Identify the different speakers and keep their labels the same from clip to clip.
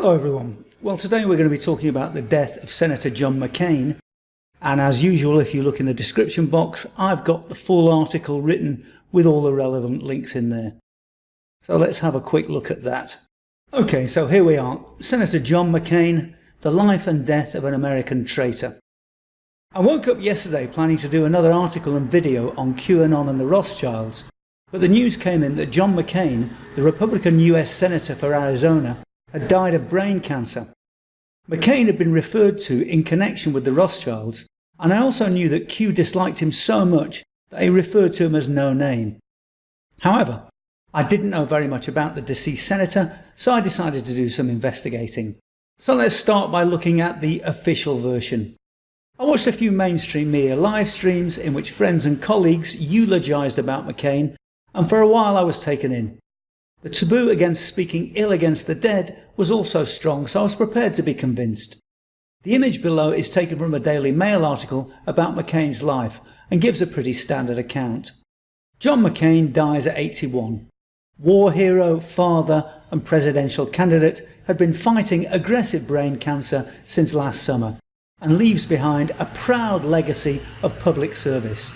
Speaker 1: Hello everyone. Well, today we're going to be talking about the death of Senator John McCain, and as usual, if you look in the description box, I've got the full article written with all the relevant links in there. So let's have a quick look at that. Okay, so here we are. Senator John McCain, the life and death of an American traitor. I woke up yesterday planning to do another article and video on QAnon and the Rothschilds, but the news came in that John McCain, the Republican US Senator for Arizona, had died of brain cancer. McCain had been referred to in connection with the Rothschilds, and I also knew that Q disliked him so much that he referred to him as No Name. However, I didn't know very much about the deceased senator, so I decided to do some investigating. So let's start by looking at the official version. I watched a few mainstream media live streams in which friends and colleagues eulogised about McCain, and for a while I was taken in. The taboo against speaking ill against the dead was also strong, so I was prepared to be convinced. The image below is taken from a Daily Mail article about McCain's life and gives a pretty standard account. John McCain dies at 81. War hero, father and presidential candidate had been fighting aggressive brain cancer since last summer and leaves behind a proud legacy of public service.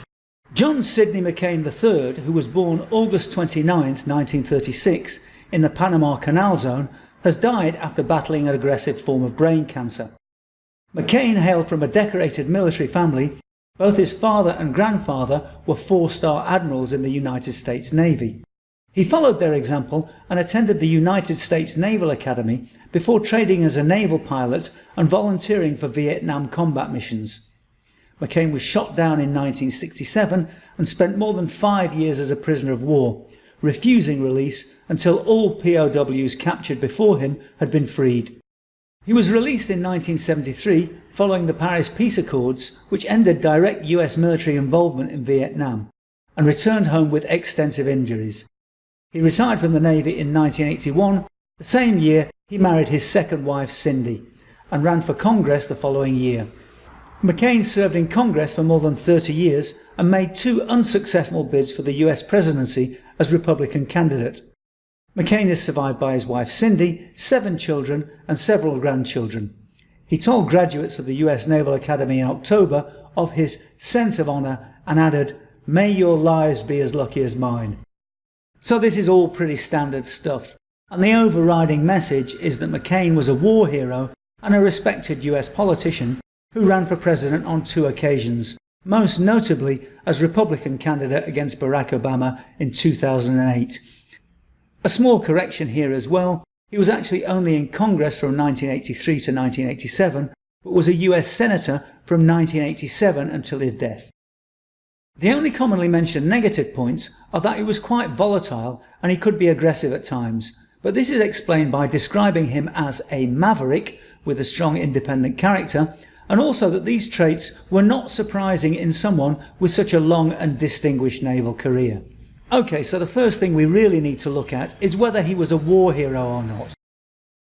Speaker 1: John Sidney McCain III, who was born August 29, 1936 in the Panama Canal Zone, has died after battling an aggressive form of brain cancer. McCain hailed from a decorated military family. Both his father and grandfather were four-star admirals in the United States Navy. He followed their example and attended the United States Naval Academy before training as a naval pilot and volunteering for Vietnam combat missions. McCain was shot down in 1967 and spent more than 5 years as a prisoner of war, refusing release until all POWs captured before him had been freed. He was released in 1973 following the Paris Peace Accords, which ended direct US military involvement in Vietnam, and returned home with extensive injuries. He retired from the Navy in 1981. The same year he married his second wife Cindy and ran for Congress the following year. McCain served in Congress for more than 30 years and made 2 unsuccessful bids for the US presidency as Republican candidate. McCain is survived by his wife Cindy, 7 children and several grandchildren. He told graduates of the US Naval Academy in October of his sense of honour and added, "May your lives be as lucky as mine." So this is all pretty standard stuff, and the overriding message is that McCain was a war hero and a respected US politician who ran for president on 2 occasions, most notably as Republican candidate against Barack Obama in 2008. A small correction here as well, he was actually only in Congress from 1983 to 1987, but was a US Senator from 1987 until his death. The only commonly mentioned negative points are that he was quite volatile and he could be aggressive at times, but this is explained by describing him as a maverick with a strong independent character, and also that these traits were not surprising in someone with such a long and distinguished naval career. Okay, so the first thing we really need to look at is whether he was a war hero or not.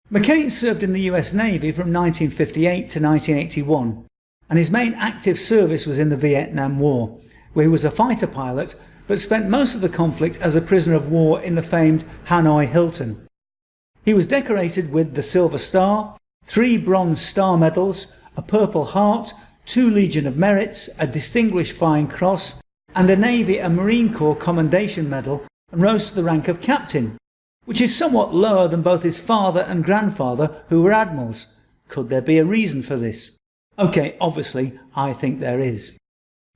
Speaker 1: McCain served in the US Navy from 1958 to 1981, and his main active service was in the Vietnam War, where he was a fighter pilot but spent most of the conflict as a prisoner of war in the famed Hanoi Hilton. He was decorated with the Silver Star, 3 Bronze Star Medals, a Purple Heart, 2 Legion of Merits, a Distinguished Flying Cross, and a Navy and Marine Corps Commendation Medal, and rose to the rank of captain, which is somewhat lower than both his father and grandfather, who were admirals. Could there be a reason for this? Okay, obviously, I think there is.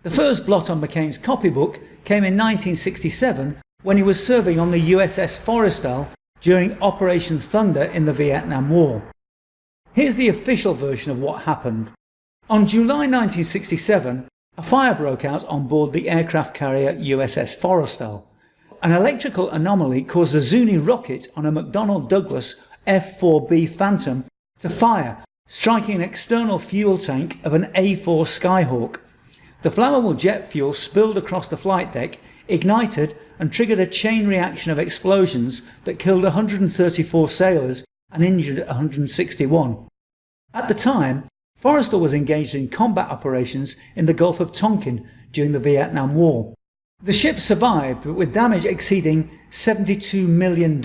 Speaker 1: The first blot on McCain's copybook came in 1967 when he was serving on the USS Forrestal during Operation Thunder in the Vietnam War. Here's the official version of what happened. On July 1967, a fire broke out on board the aircraft carrier USS Forrestal. An electrical anomaly caused a Zuni rocket on a McDonnell Douglas F-4B Phantom to fire, striking an external fuel tank of an A-4 Skyhawk. The flammable jet fuel spilled across the flight deck, ignited and triggered a chain reaction of explosions that killed 134 sailors and injured 161. At the time, Forrestal was engaged in combat operations in the Gulf of Tonkin during the Vietnam War. The ship survived, but with damage exceeding $72 million,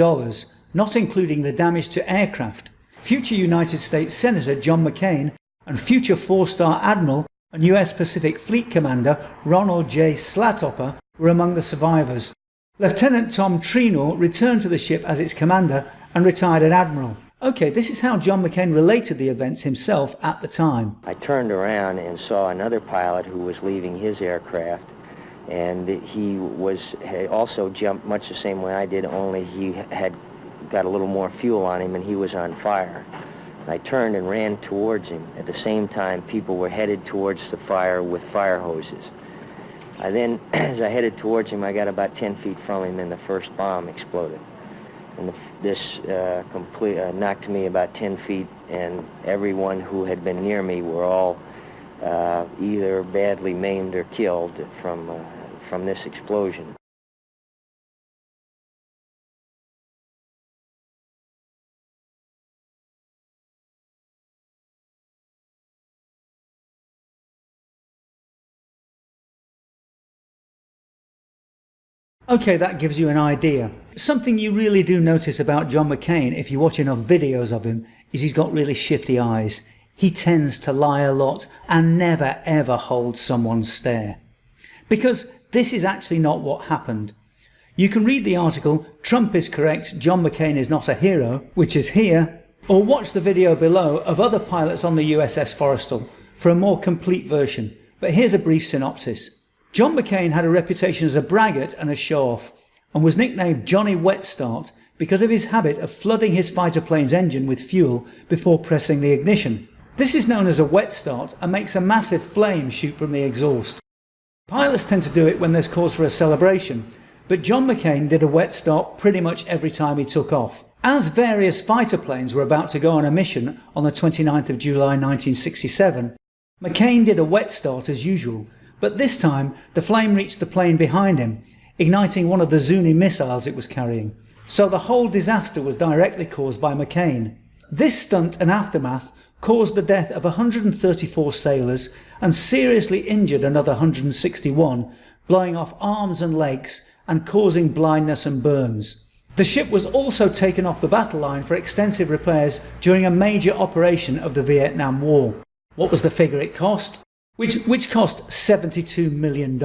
Speaker 1: not including the damage to aircraft, future United States Senator John McCain and future four-star Admiral and US Pacific Fleet Commander Ronald J. Slatopper were among the survivors. Lieutenant Tom Traitor returned to the ship as its commander and retired an admiral. Okay, this is how John McCain related the events himself at the time.
Speaker 2: I turned around and saw another pilot who was leaving his aircraft, and he had also jumped much the same way I did, only he had got a little more fuel on him and he was on fire. I turned and ran towards him. At the same time, people were headed towards the fire with fire hoses. I then, as I headed towards him, I got about 10 feet from him and the first bomb exploded. And this knocked me about 10 feet, and everyone who had been near me were all either badly maimed or killed from this explosion.
Speaker 1: Okay, that gives you an idea. Something you really do notice about John McCain if you watch enough videos of him is he's got really shifty eyes. He tends to lie a lot and never ever holds someone's stare. Because this is actually not what happened. You can read the article "Trump is correct, John McCain is not a hero," which is here, or watch the video below of other pilots on the USS Forrestal for a more complete version. But here's a brief synopsis. John McCain had a reputation as a braggart and a show-off, and was nicknamed Johnny Wet Start because of his habit of flooding his fighter plane's engine with fuel before pressing the ignition. This is known as a wet start and makes a massive flame shoot from the exhaust. Pilots tend to do it when there's cause for a celebration, but John McCain did a wet start pretty much every time he took off. As various fighter planes were about to go on a mission on the 29th of July 1967, McCain did a wet start as usual, but this time the flame reached the plane behind him, igniting one of the Zuni missiles it was carrying. So the whole disaster was directly caused by McCain. This stunt and aftermath caused the death of 134 sailors and seriously injured another 161, blowing off arms and legs and causing blindness and burns. The ship was also taken off the battle line for extensive repairs during a major operation of the Vietnam War. What was the figure it cost? Which cost $72 million.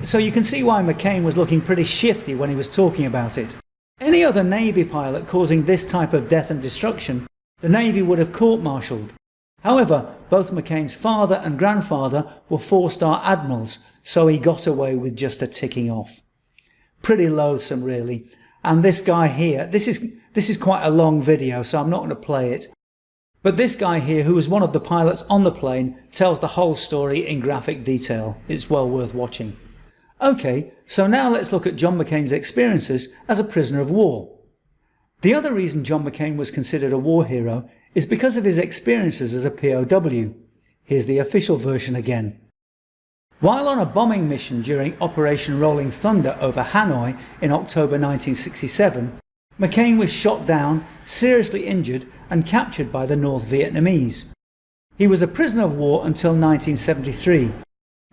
Speaker 1: So you can see why McCain was looking pretty shifty when he was talking about it. Any other Navy pilot causing this type of death and destruction, the Navy would have court-martialed. However, both McCain's father and grandfather were four-star admirals, so he got away with just a ticking off. Pretty loathsome, really. And this guy here, this is quite a long video, so I'm not going to play it. But this guy here, who was one of the pilots on the plane, tells the whole story in graphic detail. It's well worth watching. Okay, so now let's look at John McCain's experiences as a prisoner of war. The other reason John McCain was considered a war hero is because of his experiences as a POW. Here's the official version again. While on a bombing mission during Operation Rolling Thunder over Hanoi in October 1967, McCain was shot down, seriously injured and captured by the North Vietnamese. He was a prisoner of war until 1973.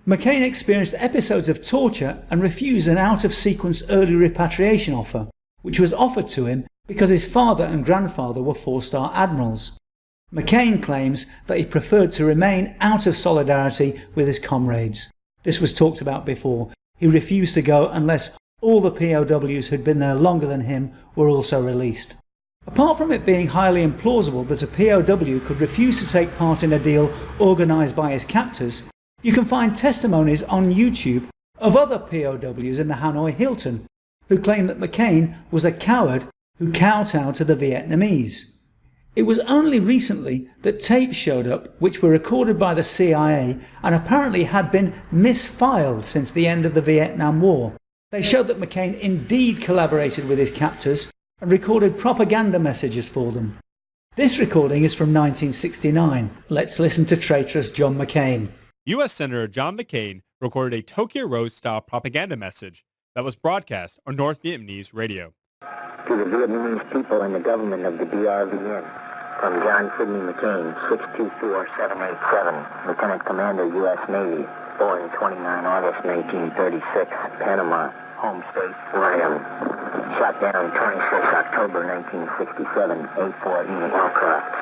Speaker 1: McCain experienced episodes of torture and refused an out-of-sequence early repatriation offer, which was offered to him because his father and grandfather were four-star admirals. McCain claims that he preferred to remain out of solidarity with his comrades. This was talked about before. He refused to go unless all the POWs who'd been there longer than him were also released. Apart from it being highly implausible that a POW could refuse to take part in a deal organised by his captors, you can find testimonies on YouTube of other POWs in the Hanoi Hilton who claim that McCain was a coward who kowtowed to the Vietnamese. It was only recently that tapes showed up which were recorded by the CIA and apparently had been misfiled since the end of the Vietnam War. They showed that McCain indeed collaborated with his captors and recorded propaganda messages for them. This recording is from 1969. Let's listen to traitorous John McCain.
Speaker 3: U.S. Senator John McCain recorded a Tokyo Road-style propaganda message that was broadcast on North Vietnamese radio.
Speaker 2: To the Vietnamese people and the government of the DRVN, from John Sidney McCain, 624787, Lieutenant Commander, U.S. Navy, born 29 August 1936, Panama, home state, Florida. Shot down 26 October 1967, A-4E aircraft.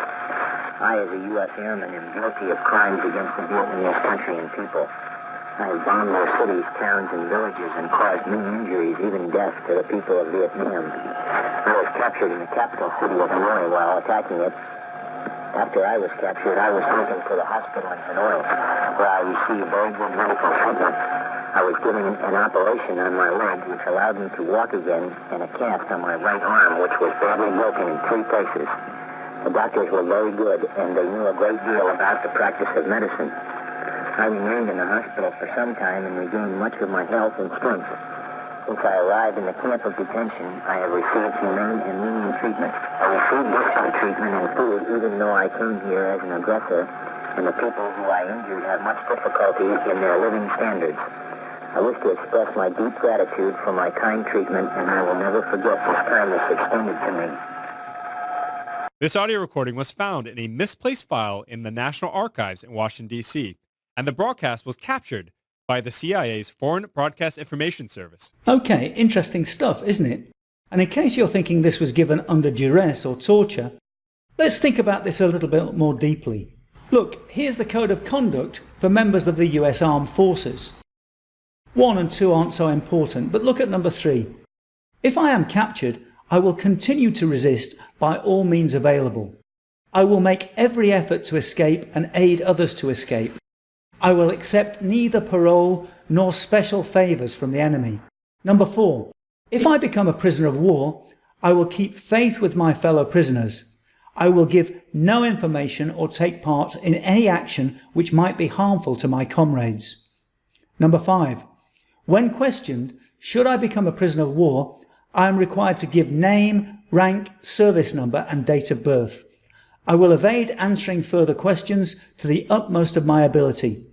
Speaker 4: I, as a U.S. airman, am guilty of crimes against the Vietnamese country and people. I have bombed their cities, towns, and villages and caused many injuries, even death, to the people of Vietnam. I was captured in the capital city of Hanoi while attacking it. After I was captured, I was taken to the hospital in Hanoi, where I received very good medical treatment. I was given an operation on my leg, which allowed me to walk again, and a cast on my right arm, which was badly broken in 3 places. The doctors were very good, and they knew a great deal about the practice of medicine. I remained in the hospital for some time and regained much of my health and strength. Since I arrived in the camp of detention, I have received humane and lenient treatment. I received decent treatment and food, even though I came here as an aggressor, and the people who I injured have much difficulty in their living standards. I wish to express my deep gratitude for my kind treatment, and I will never forget this kindness extended to me.
Speaker 3: This audio recording was found in a misplaced file in the National Archives in Washington, D.C., and the broadcast was captured by the CIA's Foreign Broadcast Information Service.
Speaker 1: Okay, interesting stuff, isn't it? And in case you're thinking this was given under duress or torture, let's think about this a little bit more deeply. Look, here's the code of conduct for members of the US Armed Forces. 1 and 2 aren't so important, but look at number 3. If I am captured, I will continue to resist by all means available. I will make every effort to escape and aid others to escape. I will accept neither parole nor special favours from the enemy. Number 4. If I become a prisoner of war, I will keep faith with my fellow prisoners. I will give no information or take part in any action which might be harmful to my comrades. Number 5. When questioned, should I become a prisoner of war, I am required to give name, rank, service number and date of birth. I will evade answering further questions to the utmost of my ability.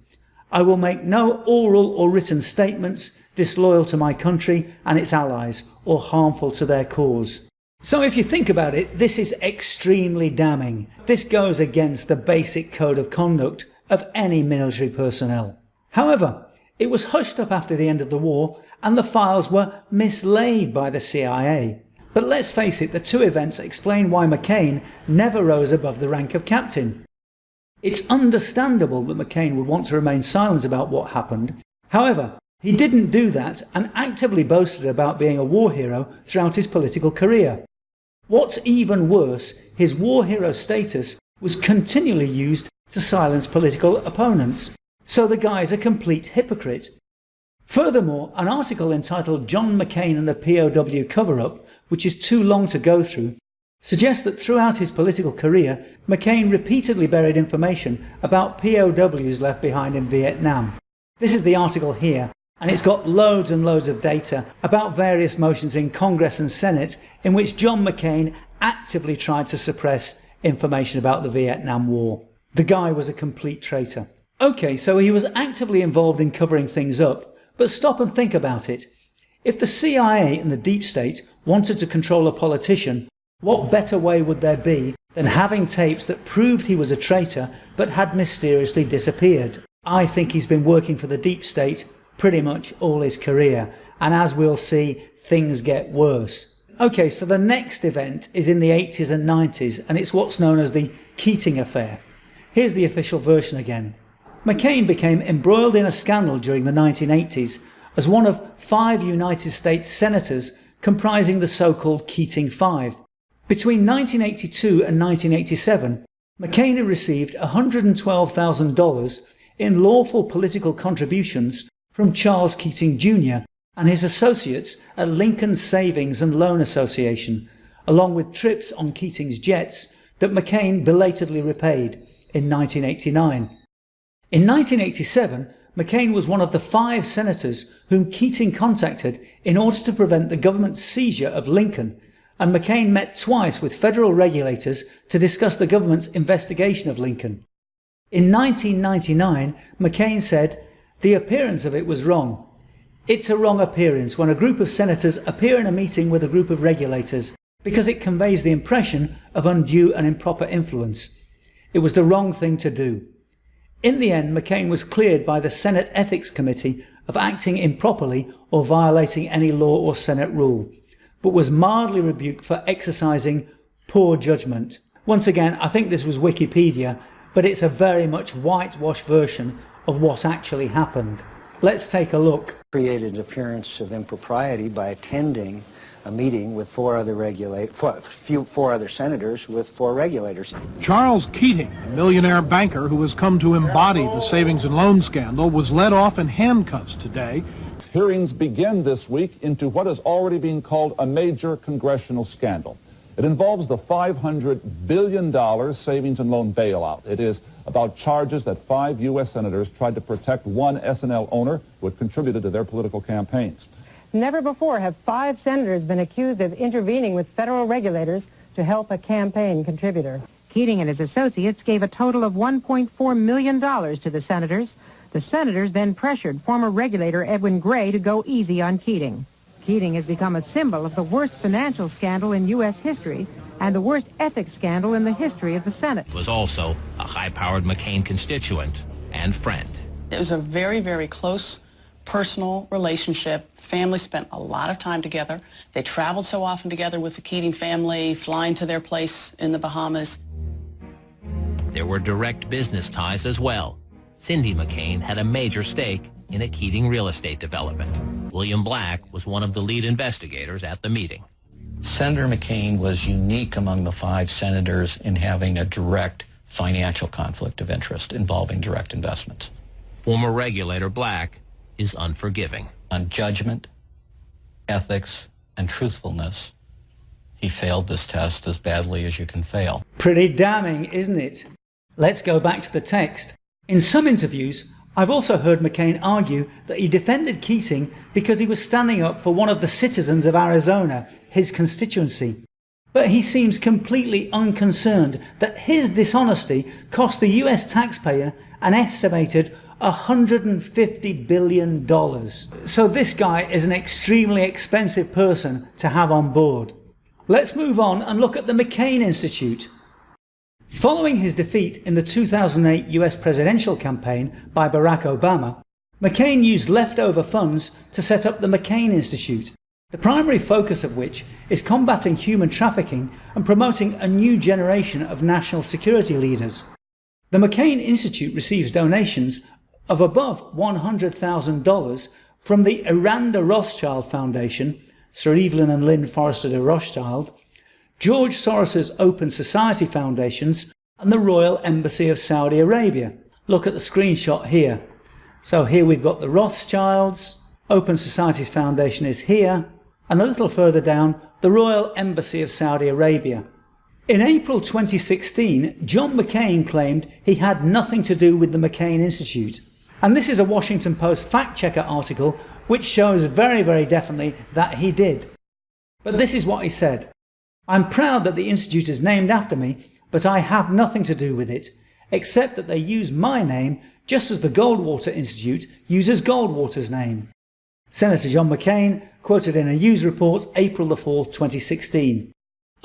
Speaker 1: I will make no oral or written statements disloyal to my country and its allies or harmful to their cause. So if you think about it, this is extremely damning. This goes against the basic code of conduct of any military personnel. However, it was hushed up after the end of the war and the files were mislaid by the CIA. But let's face it, the 2 events explain why McCain never rose above the rank of captain. It's understandable that McCain would want to remain silent about what happened. However, he didn't do that and actively boasted about being a war hero throughout his political career. What's even worse, his war hero status was continually used to silence political opponents. So the guy's a complete hypocrite. Furthermore, an article entitled John McCain and the POW Cover-Up, which is too long to go through, suggests that throughout his political career, McCain repeatedly buried information about POWs left behind in Vietnam. This is the article here, and it's got loads and loads of data about various motions in Congress and Senate in which John McCain actively tried to suppress information about the Vietnam War. The guy was a complete traitor. Okay, so he was actively involved in covering things up, but stop and think about it. If the CIA and the deep state wanted to control a politician, what better way would there be than having tapes that proved he was a traitor but had mysteriously disappeared? I think he's been working for the deep state pretty much all his career, and as we'll see, things get worse. Okay, so the next event is in the 80s and 90s, and it's what's known as the Keating affair. Here's the official version again. McCain became embroiled in a scandal during the 1980s as one of 5 United States senators comprising the so-called Keating Five. Between 1982 and 1987, McCain had received $112,000 in lawful political contributions from Charles Keating Jr. and his associates at Lincoln Savings and Loan Association, along with trips on Keating's jets that McCain belatedly repaid in 1989. In 1987, McCain was one of the 5 senators whom Keating contacted in order to prevent the government's seizure of Lincoln, and McCain met twice with federal regulators to discuss the government's investigation of Lincoln. In 1999, McCain said, "The appearance of it was wrong. It's a wrong appearance when a group of senators appear in a meeting with a group of regulators because it conveys the impression of undue and improper influence. It was the wrong thing to do." In the end, McCain was cleared by the Senate Ethics Committee of acting improperly or violating any law or Senate rule, but was mildly rebuked for exercising poor judgment. Once again, I think this was Wikipedia, but it's a very much whitewashed version of what actually happened. Let's take a look.
Speaker 5: Created an appearance of impropriety by attending a meeting with four other senators with four regulators.
Speaker 6: Charles Keating, a millionaire banker who has come to embody the savings and loan scandal, was led off in handcuffs today.
Speaker 7: Hearings begin this week into what is already being called a major congressional scandal. It involves the $500 billion savings and loan bailout. It is about charges that 5 U.S. senators tried to protect one S&L owner who had contributed to their political campaigns.
Speaker 8: Never before have 5 senators been accused of intervening with federal regulators to help a campaign contributor. Keating and his associates gave a total of $1.4 million to the senators. The senators then pressured former regulator Edwin Gray to go easy on Keating. Keating has become a symbol of the worst financial scandal in U.S. history and the worst ethics scandal in the history of the Senate.
Speaker 9: Was also a high-powered McCain constituent and friend.
Speaker 10: It was a very, very close personal relationship. The family spent a lot of time together. They traveled so often together with the Keating family, flying to their place in the Bahamas.
Speaker 9: There were direct business ties as well. Cindy McCain had a major stake in a Keating real estate development. William Black was one of the lead investigators at the meeting.
Speaker 5: Senator McCain was unique among the 5 senators in having a direct financial conflict of interest involving direct investments.
Speaker 9: Former regulator Black is unforgiving.
Speaker 5: On judgment, ethics, and truthfulness, he failed this test as badly as you can fail.
Speaker 1: Pretty damning, isn't it? Let's go back to the text. In some interviews, I've also heard McCain argue that he defended Keating because he was standing up for one of the citizens of Arizona, his constituency. But he seems completely unconcerned that his dishonesty cost the US taxpayer an estimated $150 billion. So this guy is an extremely expensive person to have on board. Let's move on and look at the McCain Institute. Following his defeat in the 2008 US presidential campaign by Barack Obama, McCain used leftover funds to set up the McCain Institute, the primary focus of which is combating human trafficking and promoting a new generation of national security leaders. The McCain Institute receives donations of above $100,000 from the Aranda Rothschild Foundation, Sir Evelyn and Lynn Forrester de Rothschild, George Soros's Open Society Foundations, and the Royal Embassy of Saudi Arabia. Look at the screenshot here. So here we've got the Rothschilds, Open Societies Foundation is here, and a little further down, the Royal Embassy of Saudi Arabia. In April 2016, John McCain claimed he had nothing to do with the McCain Institute. And this is a Washington Post fact-checker article which shows very, very definitely that he did. But this is what he said. "I'm proud that the Institute is named after me, but I have nothing to do with it, except that they use my name just as the Goldwater Institute uses Goldwater's name." Senator John McCain, quoted in a news report April the 4th, 2016.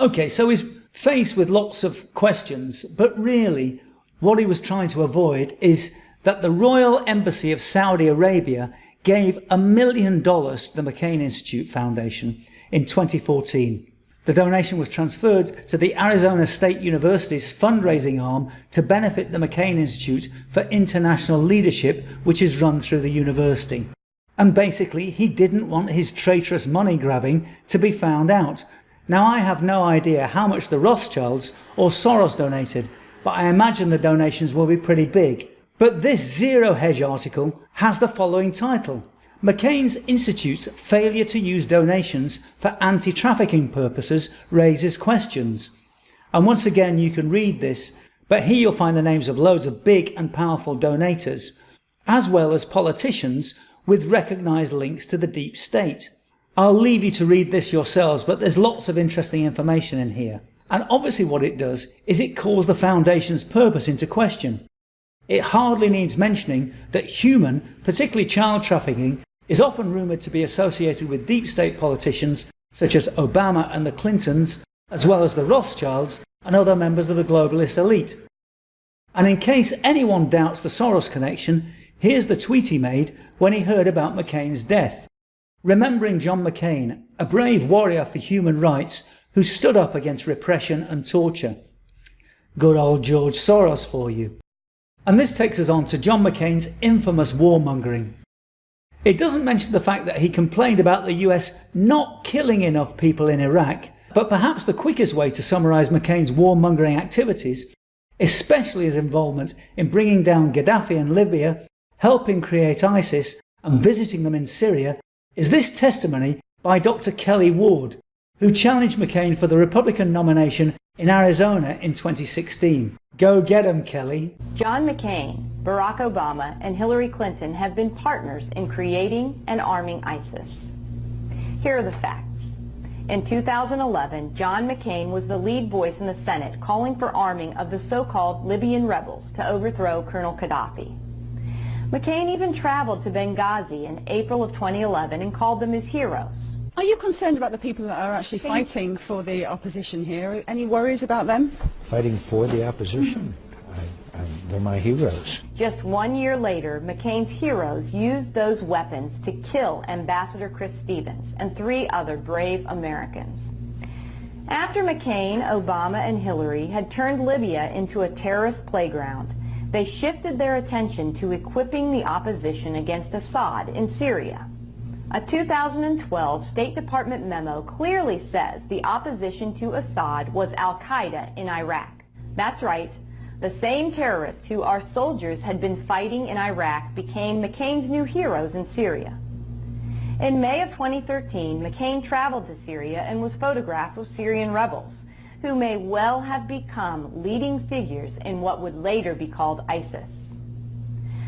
Speaker 1: Okay, so he's faced with lots of questions, but really what he was trying to avoid is that the Royal Embassy of Saudi Arabia gave $1 million to the McCain Institute Foundation in 2014. The donation was transferred to the Arizona State University's fundraising arm to benefit the McCain Institute for International Leadership, which is run through the university. And basically, he didn't want his traitorous money grabbing to be found out. Now, I have no idea how much the Rothschilds or Soros donated, but I imagine the donations will be pretty big. But this Zero Hedge article has the following title: McCain's Institute's failure to use donations for anti-trafficking purposes raises questions. And once again you can read this, but here you'll find the names of loads of big and powerful donators, as well as politicians with recognised links to the deep state. I'll leave you to read this yourselves, but there's lots of interesting information in here. And obviously what it does is it calls the Foundation's purpose into question. It hardly needs mentioning that human, particularly child trafficking, is often rumoured to be associated with deep state politicians such as Obama and the Clintons, as well as the Rothschilds and other members of the globalist elite. And in case anyone doubts the Soros connection, here's the tweet he made when he heard about McCain's death. Remembering John McCain, a brave warrior for human rights who stood up against repression and torture. Good old George Soros for you. And this takes us on to John McCain's infamous warmongering. It doesn't mention the fact that he complained about the US not killing enough people in Iraq, but perhaps the quickest way to summarise McCain's warmongering activities, especially his involvement in bringing down Gaddafi in Libya, helping create ISIS and visiting them in Syria, is this testimony by Dr. Kelly Ward, who challenged McCain for the Republican nomination in Arizona in 2016. Go get 'em, Kelly.
Speaker 11: John McCain, Barack Obama, and Hillary Clinton have been partners in creating and arming ISIS. Here are the facts. In 2011, John McCain was the lead voice in the Senate calling for arming of the so-called Libyan rebels to overthrow Colonel Gaddafi. McCain even traveled to Benghazi in April of 2011 and called them his heroes.
Speaker 12: Are you concerned about the people that are actually fighting for the opposition here? Any worries about them?
Speaker 13: Fighting for the opposition? They're my heroes.
Speaker 11: Just 1 year later, McCain's heroes used those weapons to kill Ambassador Chris Stevens and 3 other brave Americans. After McCain, Obama, and Hillary had turned Libya into a terrorist playground, they shifted their attention to equipping the opposition against Assad in Syria. A 2012 State Department memo clearly says the opposition to Assad was Al-Qaeda in Iraq. That's right. The same terrorists who our soldiers had been fighting in Iraq became McCain's new heroes in Syria. In May of 2013, McCain traveled to Syria and was photographed with Syrian rebels, who may well have become leading figures in what would later be called ISIS.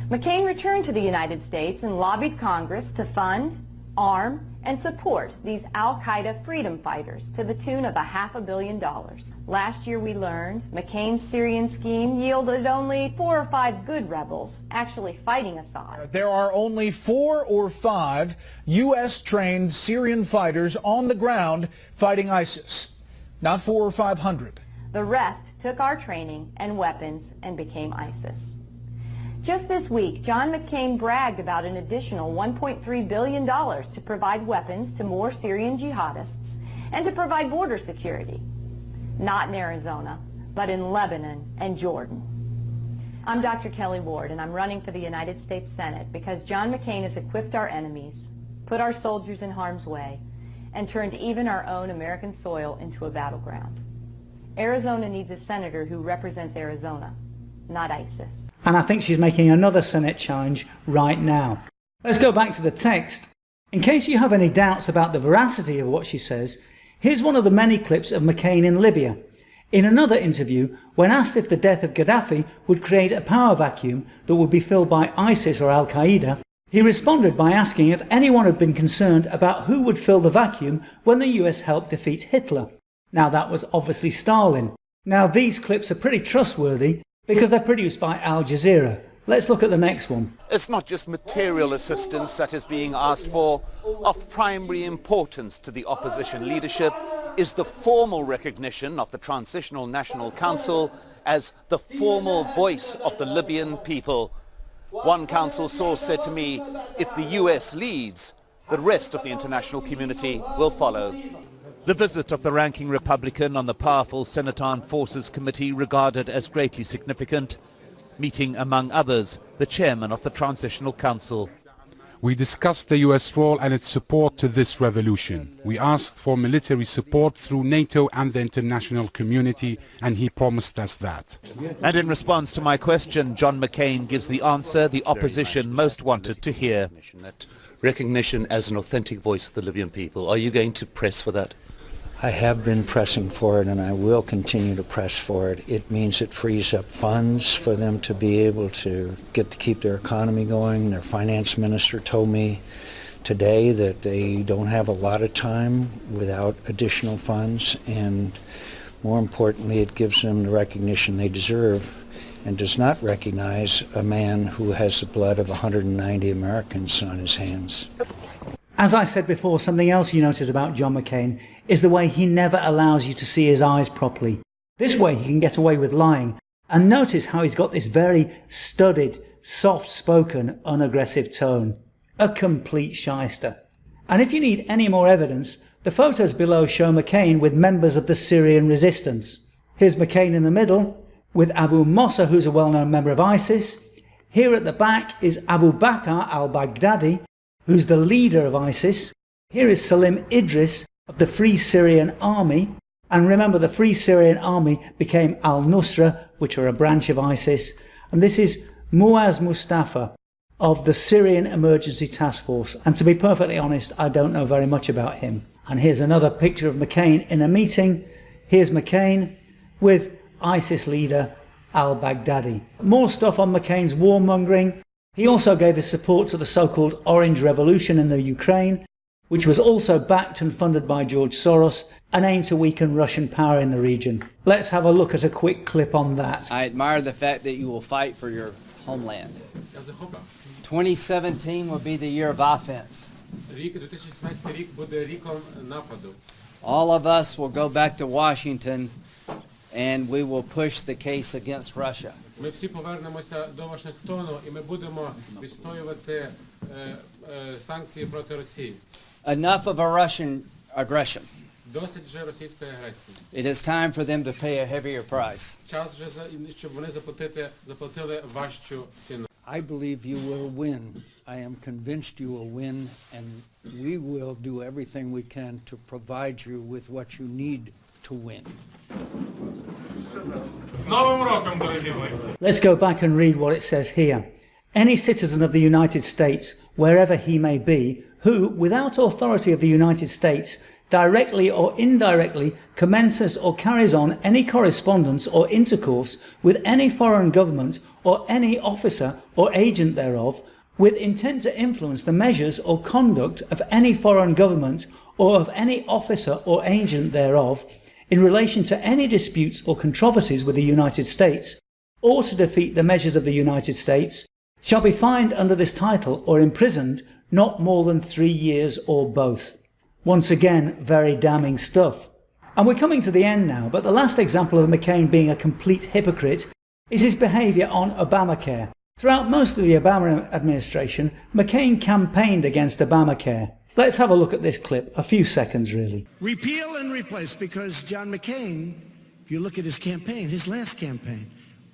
Speaker 11: McCain returned to the United States and lobbied Congress to fund, arm, and support these Al-Qaeda freedom fighters to the tune of $500 million. Last year we learned McCain's Syrian scheme yielded only 4 or 5 good rebels actually fighting Assad.
Speaker 6: There are only 4 or 5 U.S.-trained Syrian fighters on the ground fighting ISIS, not 400 or 500.
Speaker 11: The rest took our training and weapons and became ISIS. Just this week, John McCain bragged about an additional $1.3 billion to provide weapons to more Syrian jihadists and to provide border security. Not in Arizona, but in Lebanon and Jordan. I'm Dr. Kelly Ward, and I'm running for the United States Senate because John McCain has equipped our enemies, put our soldiers in harm's way, and turned even our own American soil into a battleground. Arizona needs a senator who represents Arizona, not ISIS.
Speaker 1: And I think she's making another Senate challenge right now. Let's go back to the text. In case you have any doubts about the veracity of what she says, here's one of the many clips of McCain in Libya. In another interview, when asked if the death of Gaddafi would create a power vacuum that would be filled by ISIS or Al-Qaeda, he responded by asking if anyone had been concerned about who would fill the vacuum when the US helped defeat Hitler. Now that was obviously Stalin. Now these clips are pretty trustworthy because they're produced by Al Jazeera. Let's look at the next one.
Speaker 14: It's not just material assistance that is being asked for. Of primary importance to the opposition leadership is the formal recognition of the Transitional National Council as the formal voice of the Libyan people. One council source said to me, if the US leads, the rest of the international community will follow. The visit of the ranking Republican on the powerful Senate Armed Forces Committee regarded as greatly significant, meeting among others the chairman of the Transitional Council.
Speaker 15: We discussed the US role and its support to this revolution. We asked for military support through NATO and the international community, and he promised us that.
Speaker 14: And in response to my question, John McCain gives the answer the opposition most wanted to hear.
Speaker 16: Recognition as an authentic voice of the Libyan people. Are you going to press for that?
Speaker 13: I have been pressing for it, and I will continue to press for it. It means it frees up funds for them to be able to keep their economy going. Their finance minister told me today that they don't have a lot of time without additional funds, and more importantly, it gives them the recognition they deserve and does not recognize a man who has the blood of 190 Americans on his hands.
Speaker 1: As I said before, something else you notice about John McCain is the way he never allows you to see his eyes properly. This way he can get away with lying. And notice how he's got this very studied, soft-spoken, unaggressive tone. A complete shyster. And if you need any more evidence, the photos below show McCain with members of the Syrian resistance. Here's McCain in the middle, with Abu Mossa, who's a well-known member of ISIS. Here at the back is Abu Bakr al-Baghdadi, who's the leader of ISIS. Here is Salim Idris of the Free Syrian Army. And remember, the Free Syrian Army became al-Nusra, which are a branch of ISIS. And this is Muaz Mustafa of the Syrian Emergency Task Force. And to be perfectly honest, I don't know very much about him. And here's another picture of McCain in a meeting. Here's McCain with ISIS leader al-Baghdadi. More stuff on McCain's warmongering. He also gave his support to the so-called Orange Revolution in the Ukraine, which was also backed and funded by George Soros and aimed to weaken Russian power in the region. Let's have a look at a quick clip on that.
Speaker 17: I admire the fact that you will fight for your homeland. 2017 will be the year of offense. All of us will go back to Washington and we will push the case against Russia.
Speaker 18: Ми всі повернемося до Вашингтону і ми будемо відстоювати санкції проти Росії.
Speaker 17: Enough of a Russian aggression.
Speaker 18: Досить вже російської агресії.
Speaker 17: It is time for them to pay a heavier price.
Speaker 18: Час вже щоб вони заплатили важчу ціну.
Speaker 13: I believe you will win. I am convinced you will win, and we will do everything we can to provide you with what you need to win.
Speaker 1: Let's go back and read what it says here. Any citizen of the United States, wherever he may be, who, without authority of the United States, directly or indirectly commences or carries on any correspondence or intercourse with any foreign government or any officer or agent thereof, with intent to influence the measures or conduct of any foreign government or of any officer or agent thereof, in relation to any disputes or controversies with the United States, or to defeat the measures of the United States, shall be fined under this title or imprisoned not more than 3 years or both. Once again, very damning stuff. And we're coming to the end now, but the last example of McCain being a complete hypocrite is his behaviour on Obamacare. Throughout most of the Obama administration, McCain campaigned against Obamacare. Let's have a look at this clip, a few seconds really.
Speaker 19: Repeal and replace, because John McCain, if you look at his campaign, his last campaign,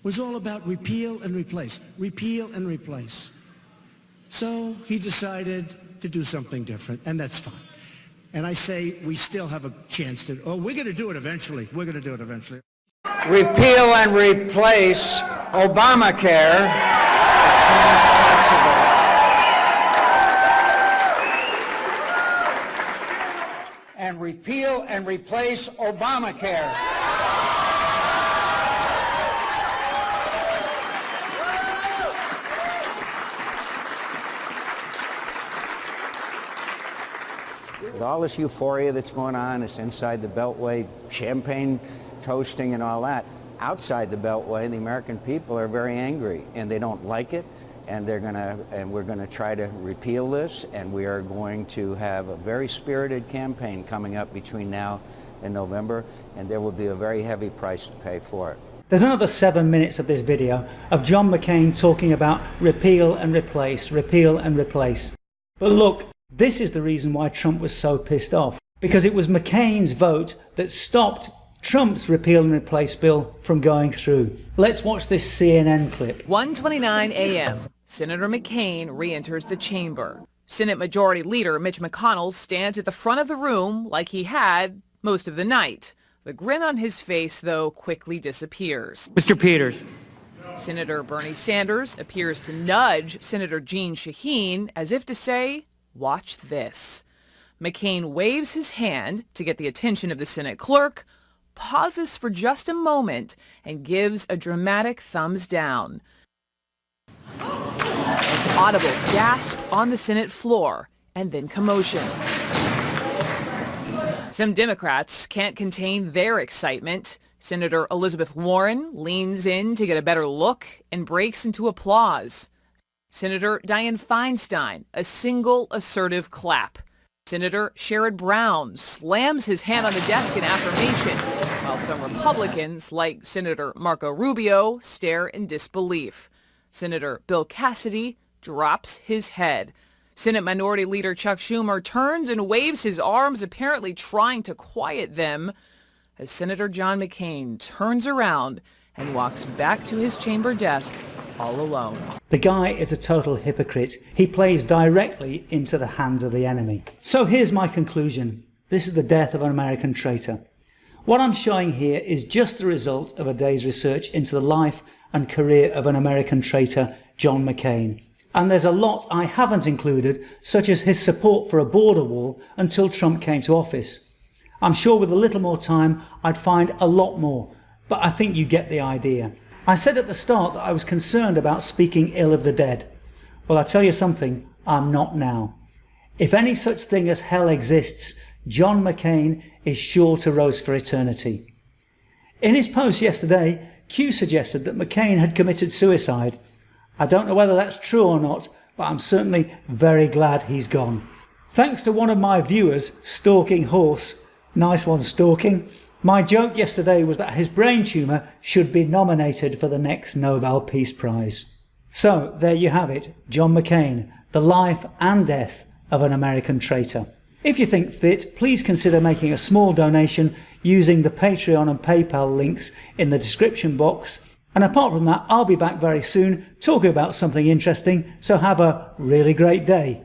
Speaker 19: was all about repeal and replace, repeal and replace. So he decided to do something different, and that's fine. And I say we still have a chance to, we're going to do it eventually. We're going to do it eventually.
Speaker 13: Repeal and replace Obamacare as soon as possible. And repeal and replace Obamacare. With all this euphoria that's going on, it's inside the Beltway, champagne toasting and all that. Outside the Beltway, the American people are very angry, and they don't like it. And we're going to try to repeal this, and we are going to have a very spirited campaign coming up between now and November, and there will be a very heavy price to pay for it.
Speaker 1: There's another 7 minutes of this video of John McCain talking about repeal and replace, repeal and replace. But look, this is the reason why Trump was so pissed off, because it was McCain's vote that stopped Trump's repeal and replace bill from going through. Let's watch this CNN clip.
Speaker 20: 1:29 a.m. Senator McCain re-enters the chamber. Senate Majority Leader Mitch McConnell stands at the front of the room like he had most of the night. The grin on his face, though, quickly disappears.
Speaker 21: Mr. Peters.
Speaker 20: Senator Bernie Sanders appears to nudge Senator Jeanne Shaheen as if to say, "Watch this." McCain waves his hand to get the attention of the Senate clerk, pauses for just a moment, and gives a dramatic thumbs down. An audible gasp on the Senate floor, and then commotion. Some Democrats can't contain their excitement. Senator Elizabeth Warren leans in to get a better look and breaks into applause. Senator Dianne Feinstein, a single assertive clap. Senator Sherrod Brown slams his hand on the desk in affirmation, while some Republicans, like Senator Marco Rubio, stare in disbelief. Senator Bill Cassidy drops his head. Senate Minority Leader Chuck Schumer turns and waves his arms, apparently trying to quiet them, as Senator John McCain turns around and walks back to his chamber desk all alone.
Speaker 1: The guy is a total hypocrite. He plays directly into the hands of the enemy. So here's my conclusion. This is the death of an American traitor. What I'm showing here is just the result of a day's research into the life and career of an American traitor, John McCain. And there's a lot I haven't included, such as his support for a border wall until Trump came to office. I'm sure with a little more time I'd find a lot more, but I think you get the idea. I said at the start that I was concerned about speaking ill of the dead. Well, I tell you something, I'm not now. If any such thing as hell exists, John McCain is sure to roast for eternity. In his post yesterday, Q suggested that McCain had committed suicide. I don't know whether that's true or not, but I'm certainly very glad he's gone. Thanks to one of my viewers, Stalking Horse, nice one Stalking, my joke yesterday was that his brain tumour should be nominated for the next Nobel Peace Prize. So there you have it, John McCain, the life and death of an American traitor. If you think fit, please consider making a small donation using the Patreon and PayPal links in the description box. And apart from that, I'll be back very soon talking about something interesting, so have a really great day.